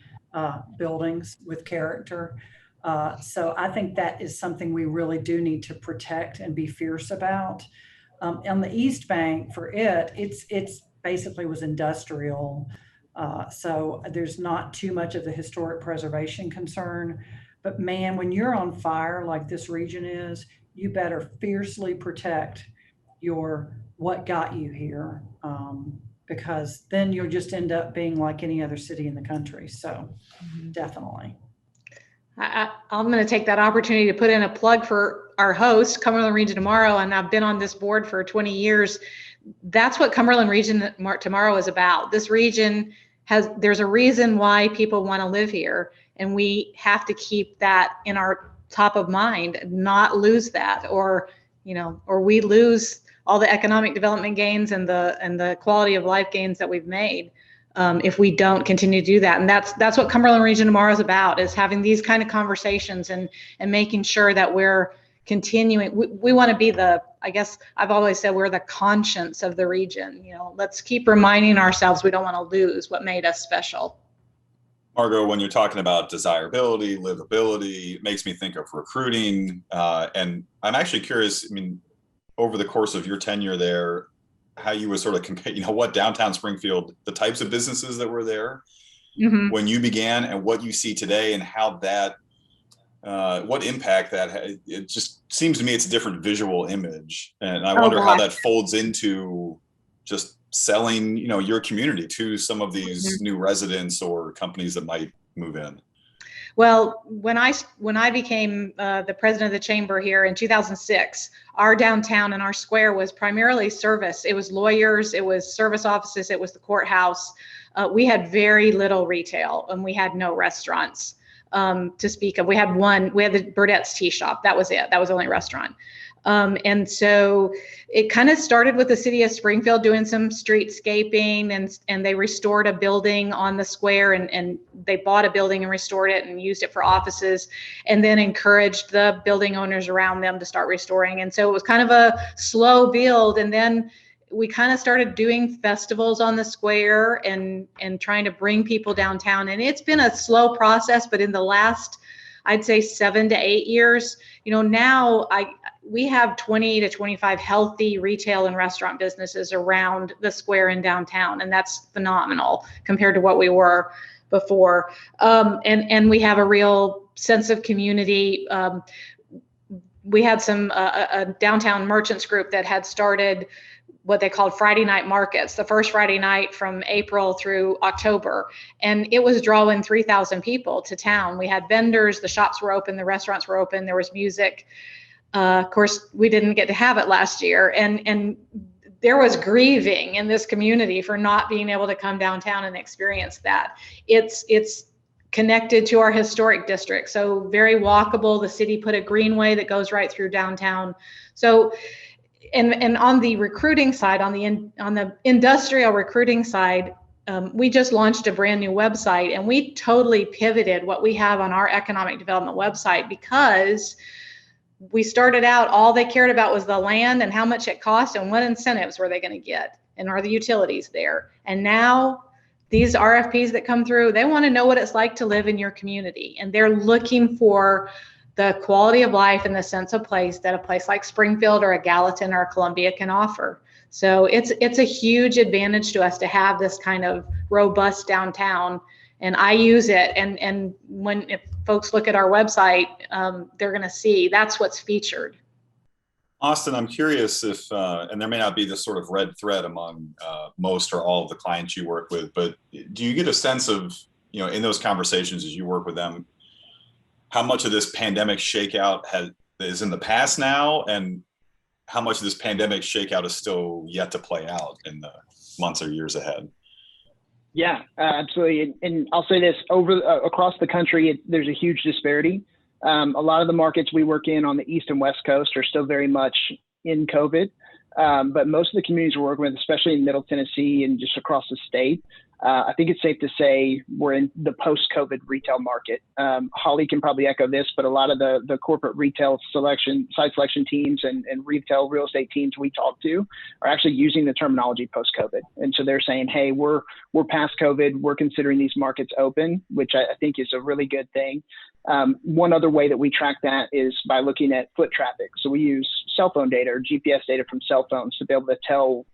buildings with character. So I think that is something we really do need to protect and be fierce about. On the East Bank, for it's basically was industrial. So there's not too much of the historic preservation concern. But man, when you're on fire like this region is, you better fiercely protect what got you here, because then you'll just end up being like any other city in the country. So definitely. I'm going to take that opportunity to put in a plug for our host, Cumberland Region Tomorrow, and I've been on this board for 20 years. That's what Cumberland Region Tomorrow is about. This region there's a reason why people want to live here, and we have to keep that in our top of mind, not lose that, or we lose all the economic development gains and the quality of life gains that we've made if we don't continue to do that. And that's what Cumberland Region Tomorrow is about, is having these kind of conversations and making sure that we're continuing. We want to be I guess I've always said we're the conscience of the region. Let's keep reminding ourselves we don't want to lose what made us special. Margot, when you're talking about desirability, livability, it makes me think of recruiting. And I'm actually curious, over the course of your tenure there, how you would sort of compare, what downtown Springfield, the types of businesses that were there when you began and what you see today, and how that, what impact that had. It just seems to me it's a different visual image. And I wonder how that folds into just selling, your community to some of these new residents or companies that might move in. Well, when I became the president of the chamber here in 2006, our downtown and our square was primarily service. It was lawyers, it was service offices, it was the courthouse. We had very little retail, and we had no restaurants to speak of. We had the Burdett's Tea Shop. That was it. That was the only restaurant. And so it kind of started with the city of Springfield doing some streetscaping, and they restored a building on the square, and they bought a building and restored it and used it for offices, and then encouraged the building owners around them to start restoring. And so it was kind of a slow build. And then we kind of started doing festivals on the square and trying to bring people downtown. And it's been a slow process, but in the last, I'd say 7 to 8 years, now we have 20 to 25 healthy retail and restaurant businesses around the square in downtown. And that's phenomenal compared to what we were before. And we have a real sense of community. We had a downtown merchants group that had started what they called Friday night markets, the first Friday night from April through October. And it was drawing 3,000 people to town. We had vendors, the shops were open, the restaurants were open, there was music. Of course, we didn't get to have it last year. And there was grieving in this community for not being able to come downtown and experience that. It's connected to our historic district, so very walkable. The city put a greenway that goes right through downtown. So, and on the recruiting side, on the industrial recruiting side, we just launched a brand new website, and we totally pivoted what we have on our economic development website, because we started out, all they cared about was the land and how much it cost and what incentives were they going to get, and are the utilities there. And now these RFPs that come through, they want to know what it's like to live in your community, and they're looking for the quality of life and the sense of place that a place like Springfield or a Gallatin or a Columbia can offer. So it's a huge advantage to us to have this kind of robust downtown, and I use it. And if folks look at our website, they're going to see that's what's featured. Austin, I'm curious if, and there may not be this sort of red thread among most or all of the clients you work with, but do you get a sense of, in those conversations as you work with them, how much of this pandemic shakeout is in the past now, and how much of this pandemic shakeout is still yet to play out in the months or years ahead? Yeah, absolutely. And I'll say this, across the country, there's a huge disparity. A lot of the markets we work in on the East and West Coast are still very much in COVID. But most of the communities we're working with, especially in Middle Tennessee and just across the state, I think it's safe to say we're in the post-COVID retail market. Holly can probably echo this, but a lot of the corporate retail site selection teams and retail real estate teams we talk to are actually using the terminology post-COVID. And so they're saying, hey, we're past COVID, we're considering these markets open, which I think is a really good thing. One other way that we track that is by looking at foot traffic. So we use cell phone data or GPS data from cell phones to be able to tell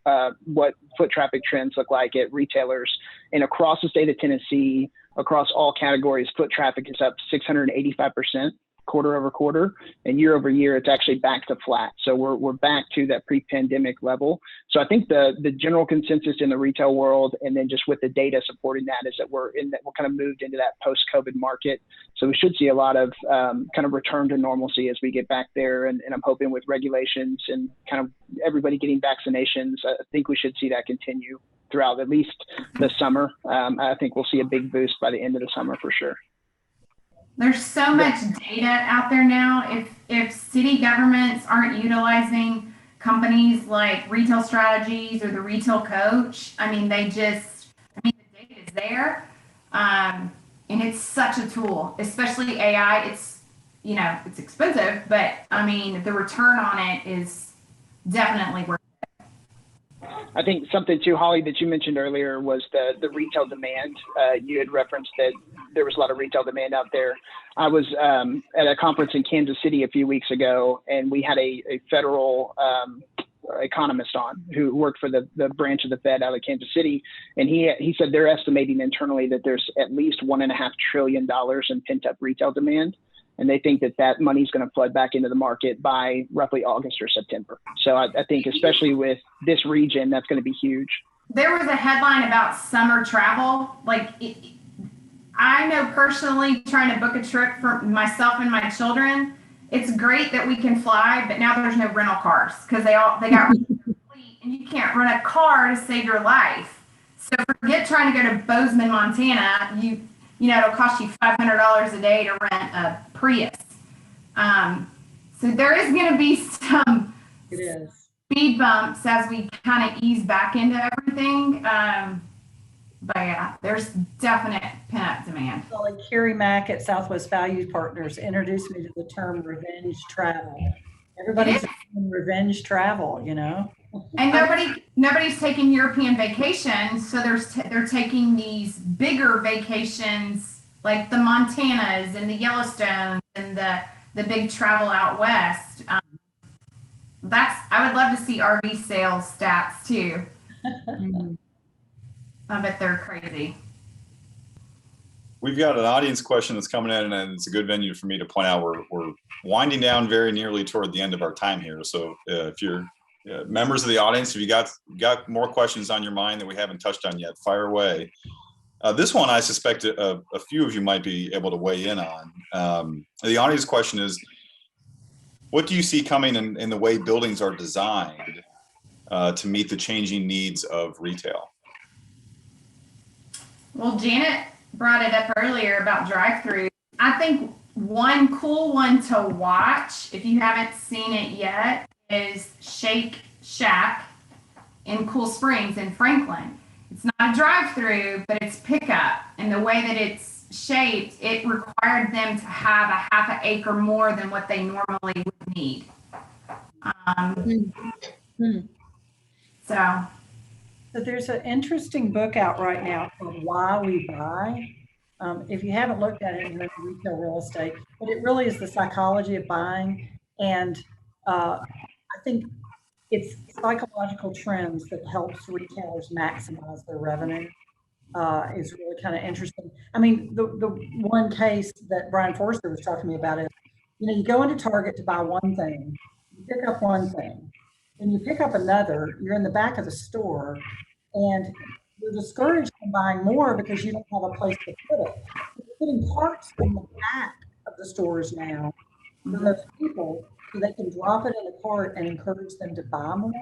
what foot traffic trends look like at retailers. And across the state of Tennessee, across all categories, foot traffic is up 685% quarter over quarter, and year over year, it's actually back to flat. So we're back to that pre-pandemic level. So I think the general consensus in the retail world, and then just with the data supporting that, is that we're kind of moved into that post-COVID market. So we should see a lot of kind of return to normalcy as we get back there. And I'm hoping with regulations and kind of everybody getting vaccinations, I think we should see that continue throughout at least the summer. I think we'll see a big boost by the end of the summer for sure. There's so much data out there now. If city governments aren't utilizing companies like Retail Strategies or the Retail Coach, the data is there. And it's such a tool, especially AI. It's expensive, but the return on it is definitely worth it. I think something too, Holly, that you mentioned earlier was the retail demand. You had referenced that there was a lot of retail demand out there. I was at a conference in Kansas City a few weeks ago, and we had a federal economist on who worked for the branch of the Fed out of Kansas City. And he said they're estimating internally that there's at least $1.5 trillion in pent up retail demand. And they think that money is going to flood back into the market by roughly August or September. So I think especially with this region, that's going to be huge. There was a headline about summer travel. I know personally, trying to book a trip for myself and my children, it's great that we can fly, but now there's no rental cars because they got fleet, and you can't rent a car to save your life. So forget trying to go to Bozeman, Montana. It'll cost you $500 a day to rent a Prius. So there is going to be some speed bumps as we kind of ease back into everything. But yeah, there's definite pent-up demand. Well, Carrie Mack at Southwest Value Partners introduced me to the term revenge travel. Everybody's doing revenge travel, And nobody's taking European vacations, so they're taking these bigger vacations like the Montanas and the Yellowstones and the big travel out west. I would love to see RV sales stats too. I bet they're crazy. We've got an audience question that's coming in, and it's a good venue for me to point out we're winding down very nearly toward the end of our time here. So if you're members of the audience, if you got more questions on your mind that we haven't touched on yet, fire away. This one, I suspect a few of you might be able to weigh in on. The audience question is, what do you see coming in the way buildings are designed to meet the changing needs of retail? Well, Janet brought it up earlier about drive-through. I think one cool one to watch, if you haven't seen it yet, is Shake Shack in Cool Springs in Franklin. It's not a drive-through, but it's pickup. And the way that it's shaped, it required them to have a half an acre more than what they normally would need. So there's an interesting book out right now called Why We Buy. If you haven't looked at it in retail real estate, but it really is the psychology of buying. And I think it's psychological trends that helps retailers maximize their revenue. Is really kind of interesting. The one case that Brian Forster was talking to me about is, you go into Target to buy one thing, you pick up one thing, and you pick up another, you're in the back of the store, and you're discouraged from buying more because you don't have a place to put it. You're putting carts in the back of the stores now for those people so they can drop it in a cart and encourage them to buy more.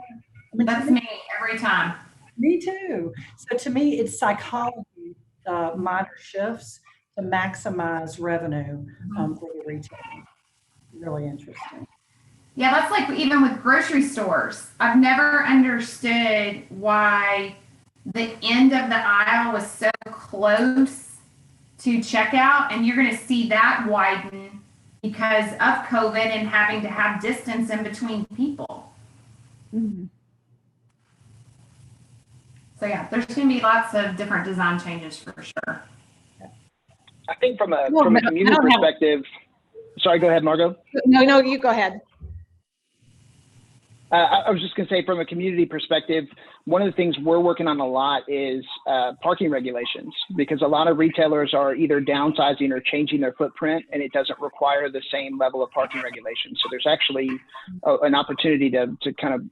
That's me every time. Me too. So to me, it's psychology, minor shifts to maximize revenue for the retailer. Really interesting. Yeah, that's like even with grocery stores. I've never understood why the end of the aisle was so close to checkout, and you're going to see that widen because of COVID and having to have distance in between people. So yeah, there's going to be lots of different design changes for sure. I think from a community perspective, sorry, go ahead, Margot. No, you go ahead. I was just going to say, from a community perspective, one of the things we're working on a lot is parking regulations, because a lot of retailers are either downsizing or changing their footprint, and it doesn't require the same level of parking regulations. So there's actually an opportunity to kind of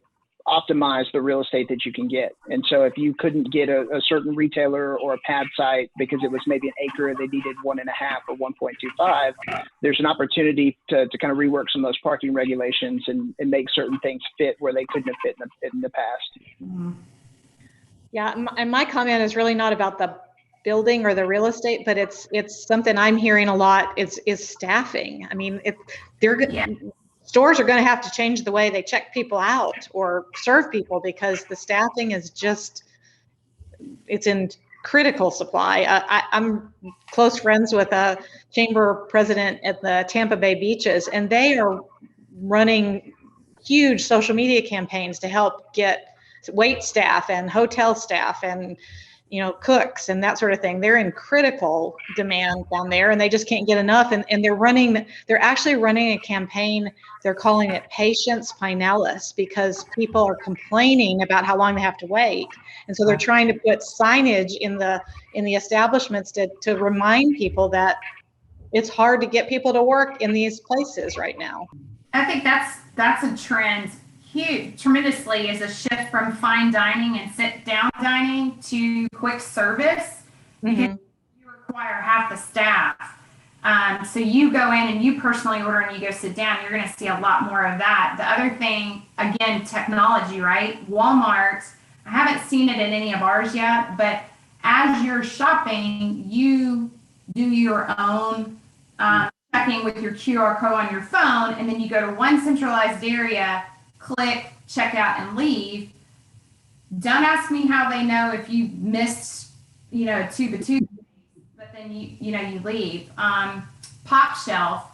optimize the real estate that you can get. And so if you couldn't get a certain retailer or a pad site because it was maybe an acre, they needed 1.5 or 1.25, there's an opportunity to kind of rework some of those parking regulations and make certain things fit where they couldn't have fit in the past. Mm-hmm. Yeah, and my comment is really not about the building or the real estate, but it's something I'm hearing a lot is staffing. I mean, stores are going to have to change the way they check people out or serve people, because the staffing is it's in critical supply. I'm close friends with a chamber president at the Tampa Bay beaches, and they are running huge social media campaigns to help get wait staff and hotel staff and cooks and that sort of thing. They're in critical demand down there, and they just can't get enough. And they're actually running a campaign. They're calling it Patience Finalis, because people are complaining about how long they have to wait. And so they're trying to put signage in the establishments to remind people that it's hard to get people to work in these places right now. I think that's a trend tremendously, is a shift from fine dining and sit down dining to quick service. Mm-hmm. You require half the staff. So you go in and you personally order and you go sit down, you're going to see a lot more of that. The other thing, again, technology, right? Walmart, I haven't seen it in any of ours yet, but as you're shopping, you do your own checking with your QR code on your phone, and then you go to one centralized area, click, check out, and leave. Don't ask me how they know if you missed, a tube of toothpaste, but then you leave. Pop Shelf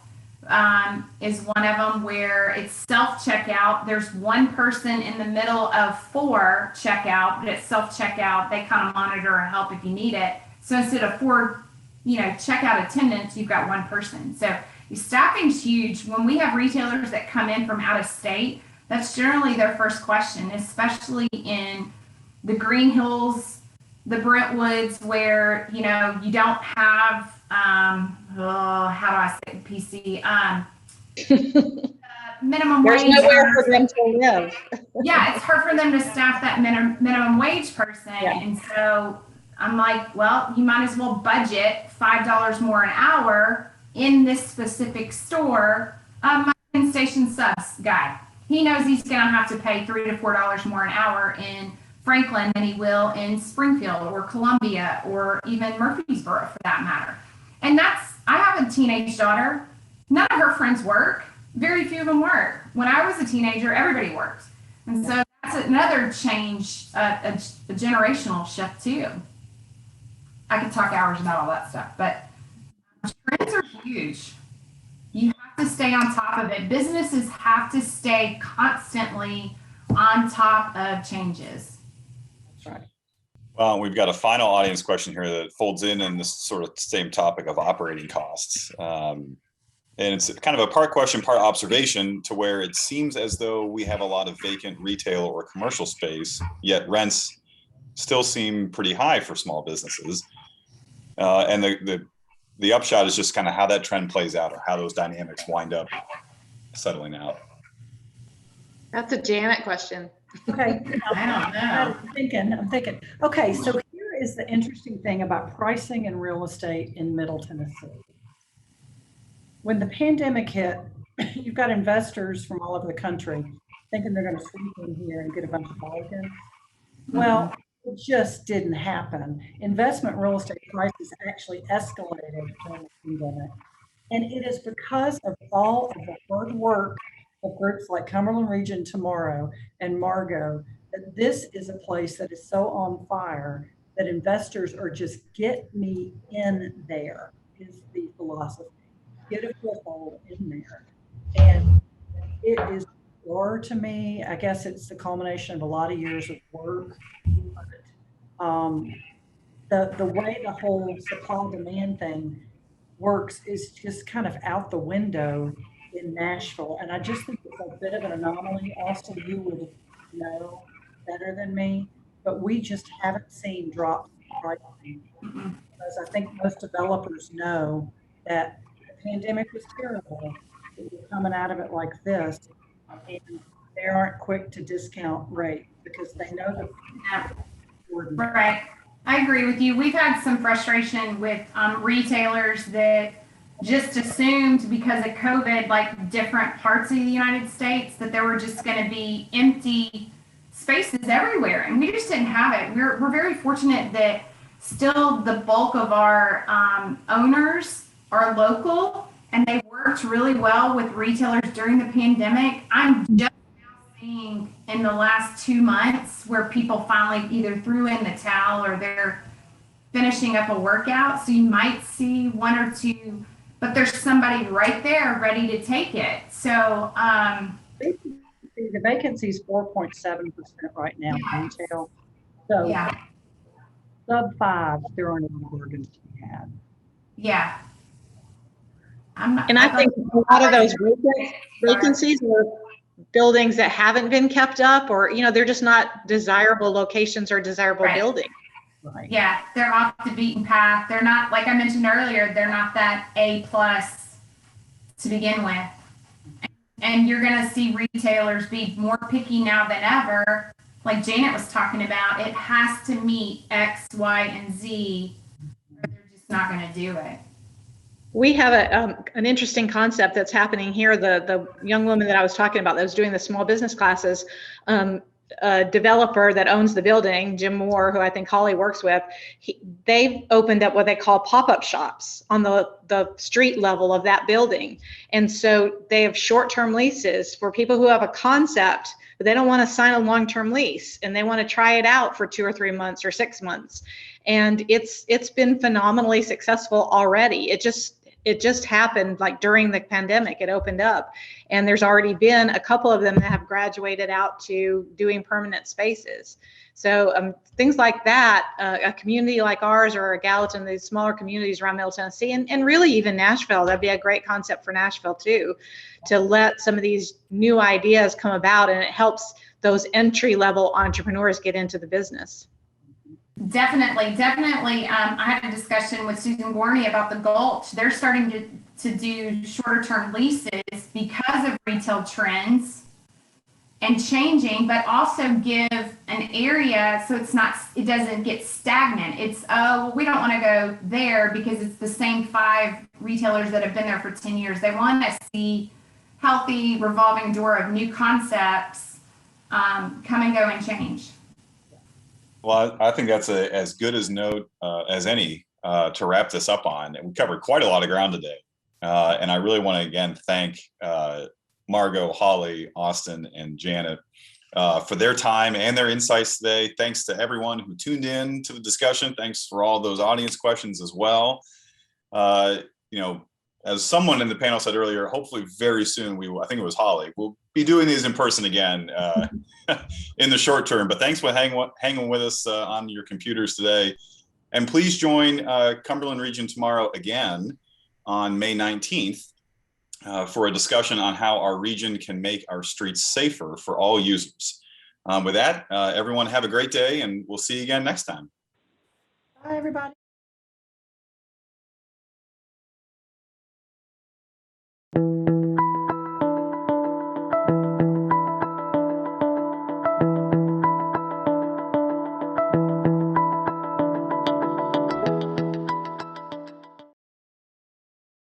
is one of them where it's self-checkout. There's one person in the middle of 4 checkout, but it's self-checkout. They kind of monitor and help if you need it. So instead of 4, checkout attendants, you've got one person. So staffing's huge. When we have retailers that come in from out of state, that's generally their first question, especially in the Green Hills, the Brentwoods, where, you don't have, how do I say it, PC? Minimum There's wage. nowhere for them to live. Yeah, it's hard for them to staff that minimum wage person. Yeah. And so I'm like, well, you might as well budget $5 more an hour in this specific store. My station subs guy, he knows he's going to have to pay $3 to $4 more an hour in Franklin than he will in Springfield or Columbia or even Murfreesboro, for that matter. And I have a teenage daughter. None of her friends work. Very few of them work. When I was a teenager, everybody worked. And so that's another change, a generational shift too. I could talk hours about all that stuff, but trends are huge. You have to stay on top of it. Businesses have to stay constantly on top of changes. That's right. Well, we've got a final audience question here that folds in this sort of same topic of operating costs. And it's kind of a part question, part observation, to where it seems as though we have a lot of vacant retail or commercial space, yet rents still seem pretty high for small businesses. And the upshot is just kind of how that trend plays out, or how those dynamics wind up settling out. That's a Janet question. Okay. I don't know. I'm thinking. Okay, so here is the interesting thing about pricing and real estate in Middle Tennessee. When the pandemic hit, you've got investors from all over the country thinking they're going to sweep in here and get a bunch of bargains. Well, it just didn't happen. Investment real estate prices actually escalated during the pandemic. And it is because of all of the hard work of groups like Cumberland Region Tomorrow and Margot, that this is a place that is so on fire that investors are just, get me in there, is the philosophy. Get a foothold in there. And it is bizarre to me. I guess it's the culmination of a lot of years of work. The way the whole supply demand thing works is just kind of out the window in Nashville. And I just think it's a bit of an anomaly. Also, you would know better than me, but we just haven't seen drops in pricing. Because I think most developers know that the pandemic was terrible, that we're coming out of it like this, and they aren't quick to discount rate because they know that. Yeah. Right. I agree with you. We've had some frustration with retailers that just assumed because of COVID, like different parts of the United States, that there were just going to be empty spaces everywhere. And we just didn't have it. We're very fortunate that still the bulk of our owners are local, and they worked really well with retailers during the pandemic. I'm just seeing in the last 2 months where people finally either threw in the towel or they're finishing up a workout. So you might see one or two, but there's somebody right there ready to take it. So the vacancy is 4.7% right now in retail. So yeah, sub 5, there are no bargains to be had. yeah. And I think a lot of those vacancies are buildings that haven't been kept up, or, you know, they're just not desirable locations or desirable buildings. Right. Yeah, they're off the beaten path. They're not, like I mentioned earlier, they're not that A+ to begin with. And you're going to see retailers be more picky now than ever. Like Janet was talking about, it has to meet X, Y, and Z, or they're just not going to do it. We have an interesting concept that's happening here. The young woman that I was talking about that was doing the small business classes, a developer that owns the building, Jim Moore, who I think Holly works with, they've opened up what they call pop-up shops on the street level of that building. And so they have short-term leases for people who have a concept, but they don't want to sign a long-term lease, and they want to try it out for 2 or 3 months or 6 months. And it's been phenomenally successful already. It just happened like during the pandemic, it opened up, and there's already been a couple of them that have graduated out to doing permanent spaces. So things like that, a community like ours or a Gallatin, these smaller communities around Middle Tennessee, and really even Nashville, that'd be a great concept for Nashville too, to let some of these new ideas come about, and it helps those entry-level entrepreneurs get into the business. Definitely. I had a discussion with Susan Gorney about the Gulch. They're starting to do shorter term leases because of retail trends and changing, but also give an area so it doesn't get stagnant. It's, well, we don't want to go there because it's the same 5 retailers that have been there for 10 years. They want to see healthy revolving door of new concepts come and go and change. Well, I think that's as good as note as any to wrap this up on. We covered quite a lot of ground today. And I really want to, again, thank Margot, Holly, Austin, and Janet for their time and their insights today. Thanks to everyone who tuned in to the discussion. Thanks for all those audience questions as well. You know, as someone in the panel said earlier, hopefully very soon, I think it was Holly, we'll be doing these in person again in the short term. But thanks for hanging with us on your computers today. And please join Cumberland Region tomorrow again on May 19th for a discussion on how our region can make our streets safer for all users. With that, everyone have a great day, and we'll see you again next time. Bye, everybody.